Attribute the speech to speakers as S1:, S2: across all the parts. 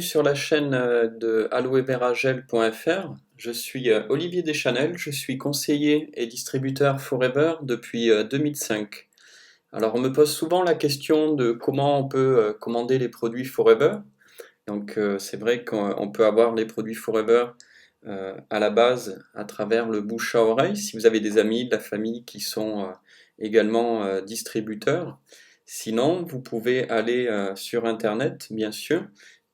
S1: Sur la chaîne de aloeveragel.fr. Je suis Olivier Deschanel, je suis conseiller et distributeur Forever depuis 2005. Alors on me pose souvent la question de comment on peut commander les produits Forever. Donc c'est vrai qu'on peut avoir les produits Forever à la base à travers le bouche à oreille, si vous avez des amis, de la famille qui sont également distributeurs. Sinon, vous pouvez aller sur Internet, bien sûr,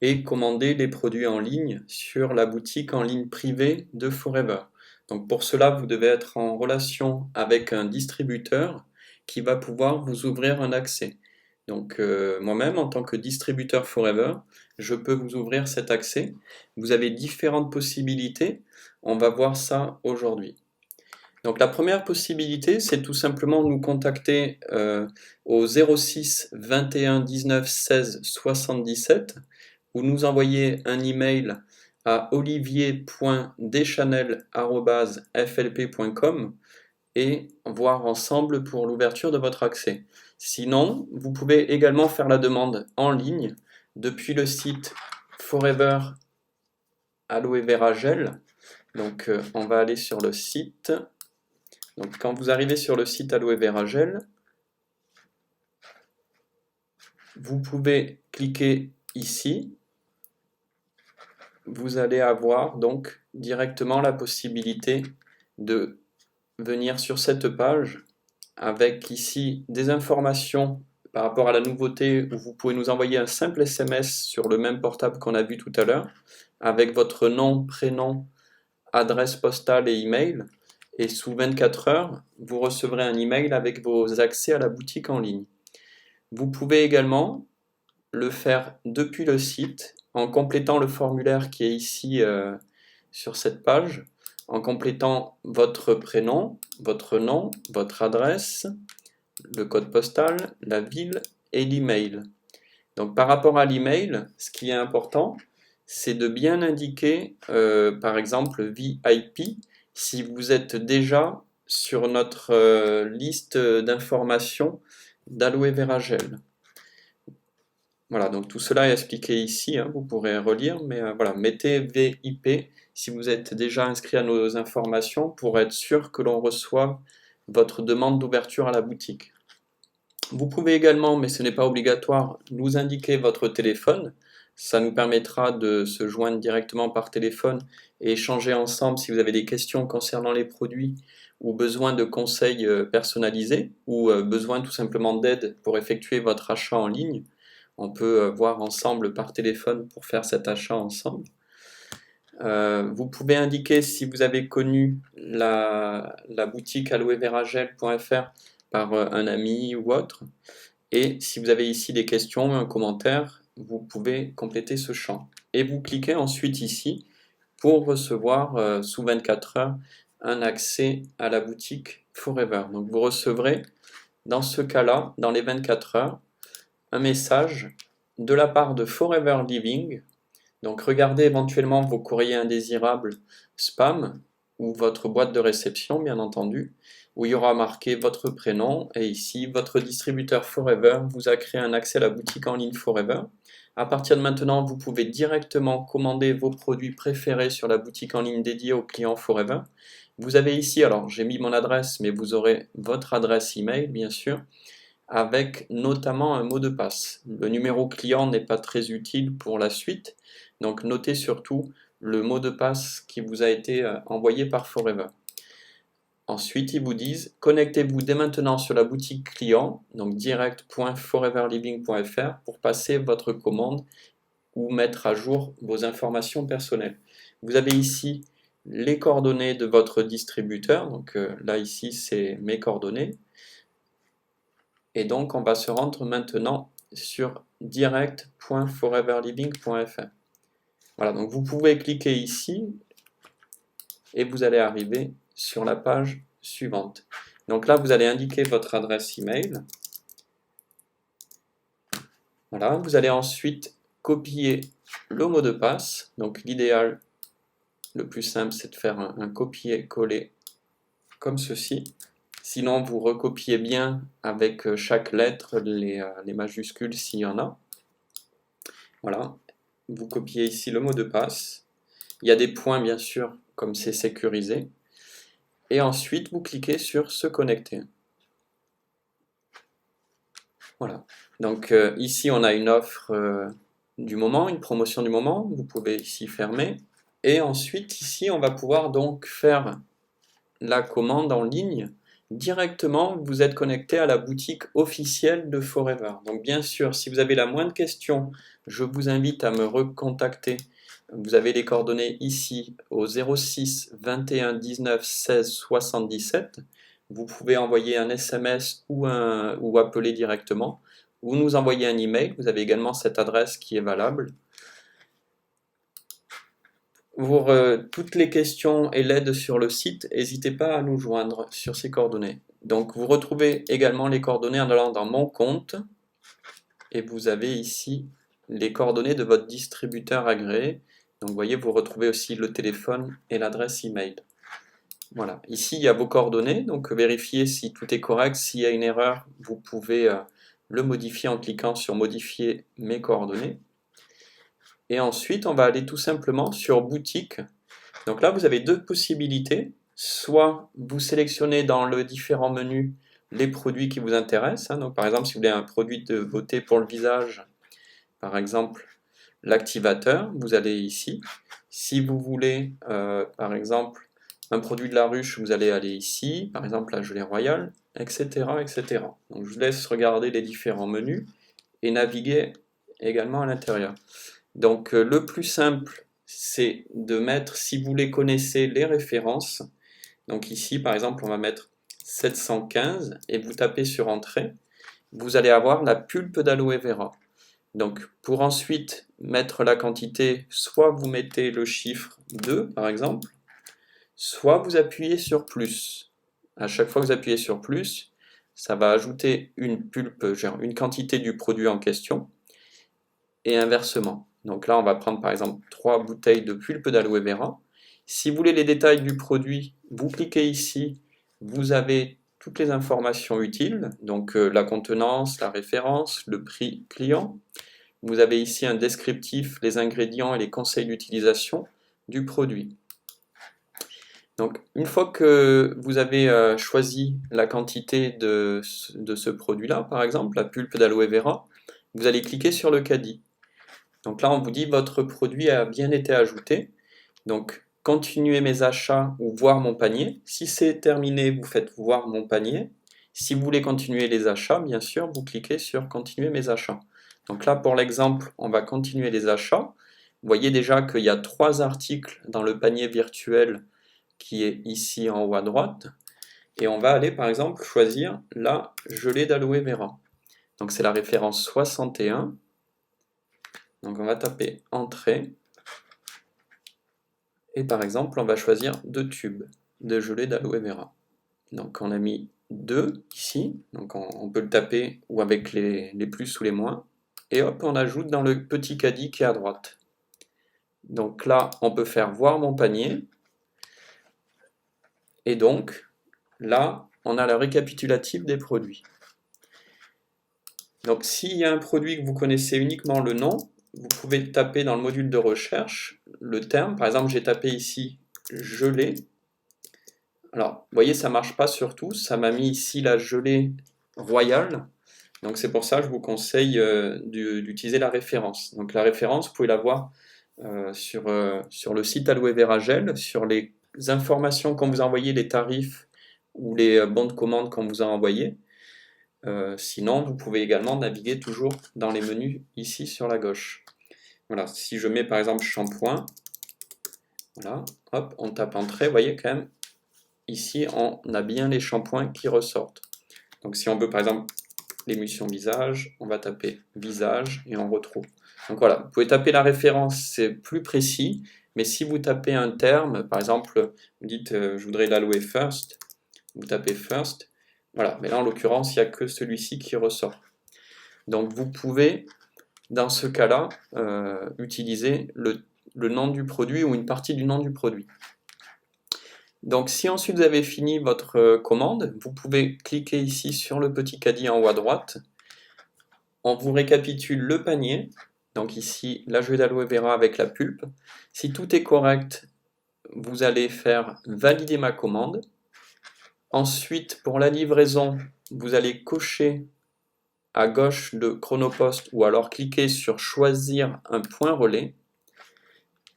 S1: et commander les produits en ligne sur la boutique en ligne privée de Forever. Donc pour cela, vous devez être en relation avec un distributeur qui va pouvoir vous ouvrir un accès. Donc moi-même, en tant que distributeur Forever, je peux vous ouvrir cet accès. Vous avez différentes possibilités. On va voir ça aujourd'hui. Donc la première possibilité, c'est tout simplement nous contacter au 06 21 19 16 77 ou nous envoyer un email à olivier.deschanel@flp.com et voir ensemble pour l'ouverture de votre accès. Sinon, vous pouvez également faire la demande en ligne depuis le site Forever Aloe Vera Gel. Donc on va aller sur le site. Donc quand vous arrivez sur le site Aloe Vera Gel, vous pouvez cliquer ici. Vous allez avoir donc directement la possibilité de venir sur cette page avec ici des informations par rapport à la nouveauté où vous pouvez nous envoyer un simple SMS sur le même portable qu'on a vu tout à l'heure avec votre nom, prénom, adresse postale et email. Et sous 24 heures, vous recevrez un email avec vos accès à la boutique en ligne. Vous pouvez également le faire depuis le site en complétant le formulaire qui est ici sur cette page, en complétant votre prénom, votre nom, votre adresse, le code postal, la ville et l'email. Donc par rapport à l'email, ce qui est important, c'est de bien indiquer par exemple VIP si vous êtes déjà sur notre liste d'informations d'Aloe Vera Gel. Voilà, donc tout cela est expliqué ici, hein, vous pourrez relire, mais voilà, mettez VIP si vous êtes déjà inscrit à nos informations pour être sûr que l'on reçoive votre demande d'ouverture à la boutique. Vous pouvez également, mais ce n'est pas obligatoire, nous indiquer votre téléphone. Ça nous permettra de se joindre directement par téléphone et échanger ensemble si vous avez des questions concernant les produits ou besoin de conseils personnalisés ou besoin tout simplement d'aide pour effectuer votre achat en ligne. On peut voir ensemble par téléphone pour faire cet achat ensemble. Vous pouvez indiquer si vous avez connu la boutique aloeveragel.fr par un ami ou autre. Et si vous avez ici des questions, un commentaire, vous pouvez compléter ce champ. Et vous cliquez ensuite ici pour recevoir sous 24 heures un accès à la boutique Forever. Donc vous recevrez dans ce cas-là, dans les 24 heures, un message de la part de Forever Living. Donc regardez éventuellement vos courriers indésirables spam ou votre boîte de réception bien entendu, où il y aura marqué votre prénom et ici votre distributeur Forever vous a créé un accès à la boutique en ligne Forever. À partir de maintenant, vous pouvez directement commander vos produits préférés sur la boutique en ligne dédiée aux clients Forever. Vous avez ici, alors j'ai mis mon adresse, mais vous aurez votre adresse email bien sûr, avec notamment un mot de passe. Le numéro client n'est pas très utile pour la suite, donc notez surtout le mot de passe qui vous a été envoyé par Forever. Ensuite, ils vous disent connectez-vous dès maintenant sur la boutique client, donc direct.foreverliving.fr pour passer votre commande ou mettre à jour vos informations personnelles. Vous avez ici les coordonnées de votre distributeur, donc là ici c'est mes coordonnées. Et donc, on va se rendre maintenant sur direct.foreverliving.fr. Voilà, donc vous pouvez cliquer ici et vous allez arriver sur la page suivante. Donc là, vous allez indiquer votre adresse email. Voilà, vous allez ensuite copier le mot de passe. Donc l'idéal, le plus simple, c'est de faire un copier-coller comme ceci. Sinon, vous recopiez bien avec chaque lettre les majuscules s'il y en a. Voilà. vous copiez ici le mot de passe. Il y a des points bien sûr, comme c'est sécurisé. Et ensuite, vous cliquez sur se connecter. Voilà. Donc ici, on a une offre du moment, une promotion du moment. Vous pouvez ici fermer. Et ensuite, ici, on va pouvoir donc faire la commande en ligne. Directement, vous êtes connecté à la boutique officielle de Forever. Donc bien sûr, si vous avez la moindre question, je vous invite à me recontacter. Vous avez les coordonnées ici au 06 21 19 16 77. Vous pouvez envoyer un SMS ou appeler directement. Ou nous envoyer un email. Vous avez également cette adresse qui est valable. Pour toutes les questions et l'aide sur le site, n'hésitez pas à nous joindre sur ces coordonnées. Donc vous retrouvez également les coordonnées en allant dans mon compte et vous avez ici les coordonnées de votre distributeur agréé. Donc vous voyez, vous retrouvez aussi le téléphone et l'adresse email. Voilà, ici il y a vos coordonnées, donc vérifiez si tout est correct. S'il y a une erreur, vous pouvez le modifier en cliquant sur modifier mes coordonnées. Et ensuite, on va aller tout simplement sur boutique. Donc là, vous avez deux possibilités. Soit vous sélectionnez dans le différent menu les produits qui vous intéressent. Donc par exemple, si vous voulez un produit de beauté pour le visage, par exemple l'activateur, vous allez ici. Si vous voulez, par exemple, un produit de la ruche, vous allez aller ici. Par exemple, la gelée royale, etc., etc. Donc je vous laisse regarder les différents menus et naviguer également à l'intérieur. Donc le plus simple, c'est de mettre, si vous les connaissez, les références. Donc ici, par exemple, on va mettre 715 et vous tapez sur Entrée. Vous allez avoir la pulpe d'aloe vera. Donc pour ensuite mettre la quantité, soit vous mettez le chiffre 2, par exemple, soit vous appuyez sur plus. À chaque fois que vous appuyez sur plus, ça va ajouter une pulpe, une quantité du produit en question, et inversement. Donc là, on va prendre par exemple 3 bouteilles de pulpe d'aloe vera. Si vous voulez les détails du produit, vous cliquez ici, vous avez toutes les informations utiles, donc la contenance, la référence, le prix client. Vous avez ici un descriptif, les ingrédients et les conseils d'utilisation du produit. Donc une fois que vous avez choisi la quantité de ce produit-là, par exemple, la pulpe d'aloe vera, vous allez cliquer sur le caddie. Donc là, on vous dit votre produit a bien été ajouté. Donc, continuer mes achats ou voir mon panier. Si c'est terminé, vous faites voir mon panier. Si vous voulez continuer les achats, bien sûr, vous cliquez sur continuer mes achats. Donc là, pour l'exemple, on va continuer les achats. Vous voyez déjà qu'il y a 3 articles dans le panier virtuel qui est ici en haut à droite. Et on va aller, par exemple, choisir la gelée d'aloe vera. Donc c'est la référence 61. Donc on va taper Entrée. Et par exemple, on va choisir 2 tubes de gelée d'aloe vera. Donc on a mis 2 ici, donc on peut le taper ou avec les plus ou les moins. Et hop, on ajoute dans le petit caddie qui est à droite. Donc là, on peut faire voir mon panier. Et donc, là, on a le récapitulatif des produits. Donc s'il y a un produit que vous connaissez uniquement le nom, vous pouvez taper dans le module de recherche le terme. Par exemple, j'ai tapé ici gelée. Alors, vous voyez, ça ne marche pas sur tout. Ça m'a mis ici la gelée royale. Donc c'est pour ça que je vous conseille d'utiliser la référence. Donc la référence, vous pouvez la voir sur le site Aloe Vera Gel, sur les informations qu'on vous a envoyées, les tarifs ou les bons de commande qu'on vous a envoyés. Sinon, vous pouvez également naviguer toujours dans les menus ici sur la gauche. Voilà, si je mets par exemple shampoing, voilà, hop, on tape Entrée, vous voyez quand même, ici on a bien les shampoings qui ressortent. Donc si on veut par exemple l'émulsion visage, on va taper visage et on retrouve. Donc voilà, vous pouvez taper la référence, c'est plus précis, mais si vous tapez un terme, par exemple, vous dites je voudrais l'aloe first, vous tapez first, voilà, mais là en l'occurrence, il n'y a que celui-ci qui ressort. Donc vous pouvez, dans ce cas-là, utiliser le nom du produit ou une partie du nom du produit. Donc si ensuite vous avez fini votre commande, vous pouvez cliquer ici sur le petit caddie en haut à droite. On vous récapitule le panier. Donc ici, la gelée d'aloe vera avec la pulpe. Si tout est correct, vous allez faire valider ma commande. Ensuite, pour la livraison, vous allez cocher à gauche de Chronopost ou alors cliquer sur choisir un point relais.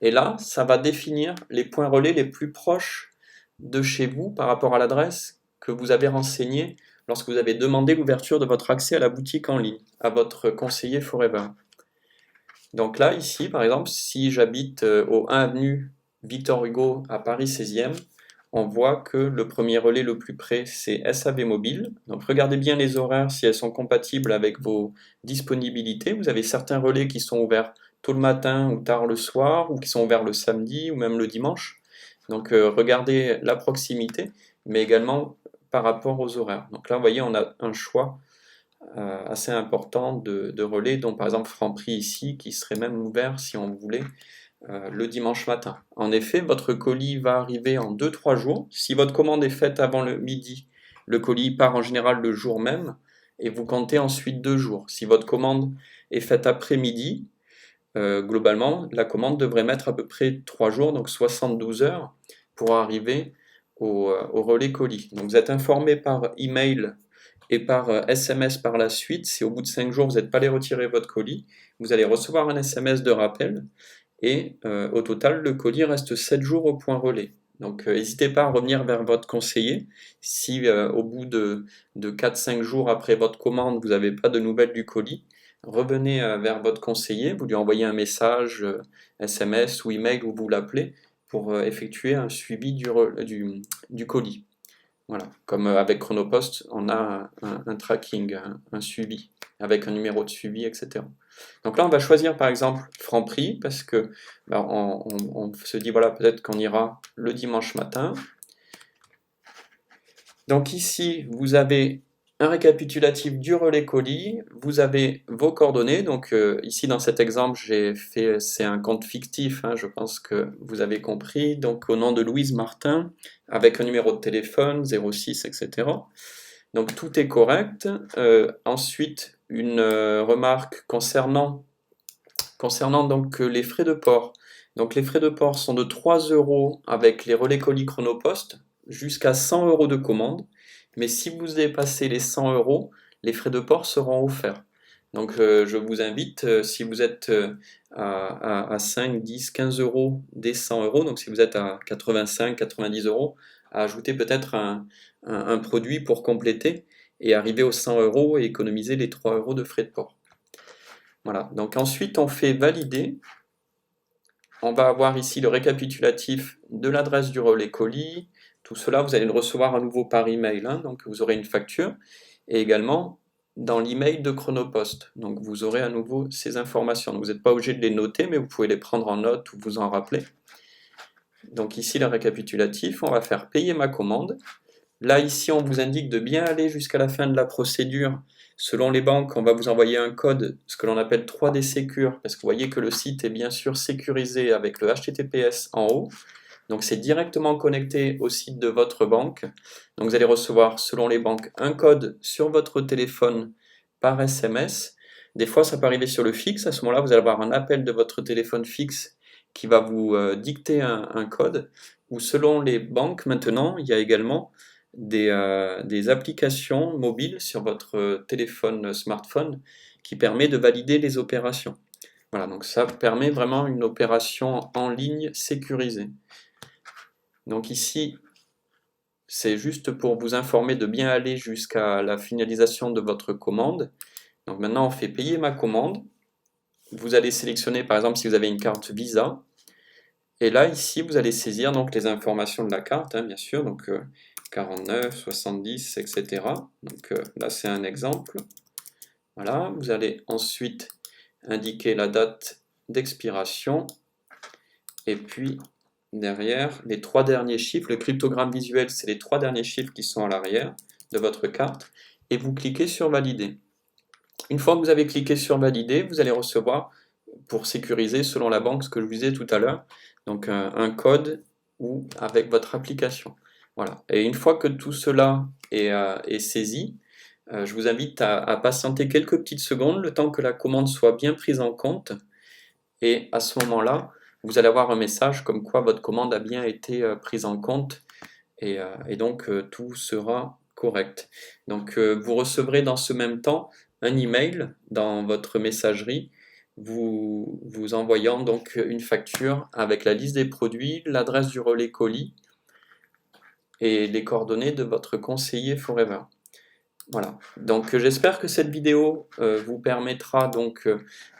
S1: Et là, ça va définir les points relais les plus proches de chez vous par rapport à l'adresse que vous avez renseignée lorsque vous avez demandé l'ouverture de votre accès à la boutique en ligne, à votre conseiller Forever. Donc là, ici, par exemple, si j'habite au 1 avenue Victor Hugo à Paris 16e, on voit que le premier relais le plus près, c'est SAV Mobile. Donc regardez bien les horaires si elles sont compatibles avec vos disponibilités. Vous avez certains relais qui sont ouverts tôt le matin ou tard le soir, ou qui sont ouverts le samedi ou même le dimanche. Donc regardez la proximité, mais également par rapport aux horaires. Donc là, vous voyez, on a un choix assez important de relais, dont par exemple Franprix ici, qui serait même ouvert si on voulait le dimanche matin. En effet, votre colis va arriver en 2-3 jours. Si votre commande est faite avant le midi, le colis part en général le jour même et vous comptez ensuite 2 jours. Si votre commande est faite après midi, globalement, la commande devrait mettre à peu près 3 jours, donc 72 heures, pour arriver au relais colis. Donc vous êtes informé par email et par SMS par la suite. Si au bout de 5 jours vous n'êtes pas allé retirer votre colis, vous allez recevoir un SMS de rappel et au total le colis reste 7 jours au point relais. Donc n'hésitez pas à revenir vers votre conseiller si au bout de 4-5 jours après votre commande vous n'avez pas de nouvelles du colis. Revenez vers votre conseiller, vous lui envoyez un message SMS ou email où vous l'appelez pour effectuer un suivi du colis. Voilà, comme avec Chronopost, on a un tracking, un suivi, avec un numéro de suivi, etc. Donc là, on va choisir par exemple Franprix, parce que on se dit, voilà, peut-être qu'on ira le dimanche matin. Donc ici, vous avez un récapitulatif du relais colis, vous avez vos coordonnées, donc ici dans cet exemple, c'est un compte fictif, hein, je pense que vous avez compris, donc au nom de Louise Martin, avec un numéro de téléphone, 06, etc. Donc tout est correct. Ensuite, une remarque concernant donc les frais de port. Donc les frais de port sont de 3 € avec les relais colis Chronopost, jusqu'à 100 € de commande. Mais si vous dépassez les 100 €, les frais de port seront offerts. Donc je vous invite, si vous êtes à 5, 10, 15 € des 100 €, donc si vous êtes à 85, 90 €, à ajouter peut-être un produit pour compléter et arriver aux 100 € et économiser les 3 € de frais de port. Voilà, donc ensuite on fait valider. On va avoir ici le récapitulatif de l'adresse du relais colis. Tout cela, vous allez le recevoir à nouveau par email, hein, donc vous aurez une facture. Et également dans l'email de Chronopost. Donc vous aurez à nouveau ces informations. Donc, vous n'êtes pas obligé de les noter, mais vous pouvez les prendre en note ou vous en rappeler. Donc ici le récapitulatif, on va faire payer ma commande. Là ici on vous indique de bien aller jusqu'à la fin de la procédure. Selon les banques, on va vous envoyer un code, ce que l'on appelle 3D Secure, parce que vous voyez que le site est bien sûr sécurisé avec le HTTPS en haut. Donc c'est directement connecté au site de votre banque. Donc vous allez recevoir, selon les banques, un code sur votre téléphone par SMS. Des fois ça peut arriver sur le fixe, à ce moment-là vous allez avoir un appel de votre téléphone fixe qui va vous dicter un code. Ou selon les banques maintenant, il y a également des applications mobiles sur votre téléphone smartphone qui permet de valider les opérations. Voilà, donc ça permet vraiment une opération en ligne sécurisée. Donc ici, c'est juste pour vous informer de bien aller jusqu'à la finalisation de votre commande. Donc maintenant, on fait payer ma commande. Vous allez sélectionner par exemple si vous avez une carte Visa. Et là, ici, vous allez saisir donc les informations de la carte, hein, bien sûr. Donc 49, 70, etc. Donc là, c'est un exemple. Voilà, vous allez ensuite indiquer la date d'expiration. Et puis, derrière, les 3 derniers chiffres. Le cryptogramme visuel, c'est les 3 derniers chiffres qui sont à l'arrière de votre carte. Et vous cliquez sur Valider. Une fois que vous avez cliqué sur Valider, vous allez recevoir, pour sécuriser selon la banque, ce que je vous disais tout à l'heure, donc un code ou avec votre application. Voilà. Et une fois que tout cela est saisi, Je vous invite à patienter quelques petites secondes, le temps que la commande soit bien prise en compte. Et à ce moment-là, vous allez avoir un message comme quoi votre commande a bien été prise en compte et donc tout sera correct. Donc vous recevrez dans ce même temps un email dans votre messagerie vous envoyant donc une facture avec la liste des produits, l'adresse du relais colis et les coordonnées de votre conseiller Forever. Voilà, donc j'espère que cette vidéo vous permettra donc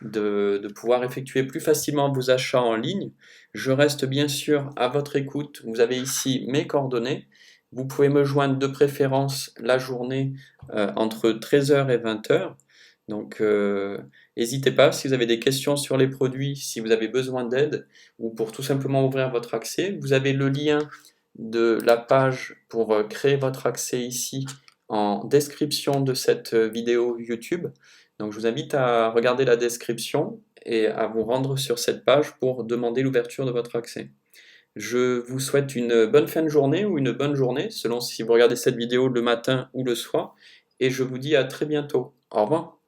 S1: de pouvoir effectuer plus facilement vos achats en ligne. Je reste bien sûr à votre écoute, vous avez ici mes coordonnées. Vous pouvez me joindre de préférence la journée entre 13h et 20h. Donc n'hésitez pas si vous avez des questions sur les produits, si vous avez besoin d'aide ou pour tout simplement ouvrir votre accès. Vous avez le lien de la page pour créer votre accès ici en description de cette vidéo YouTube. Donc je vous invite à regarder la description et à vous rendre sur cette page pour demander l'ouverture de votre accès. Je vous souhaite une bonne fin de journée ou une bonne journée, selon si vous regardez cette vidéo le matin ou le soir, et je vous dis à très bientôt. Au revoir.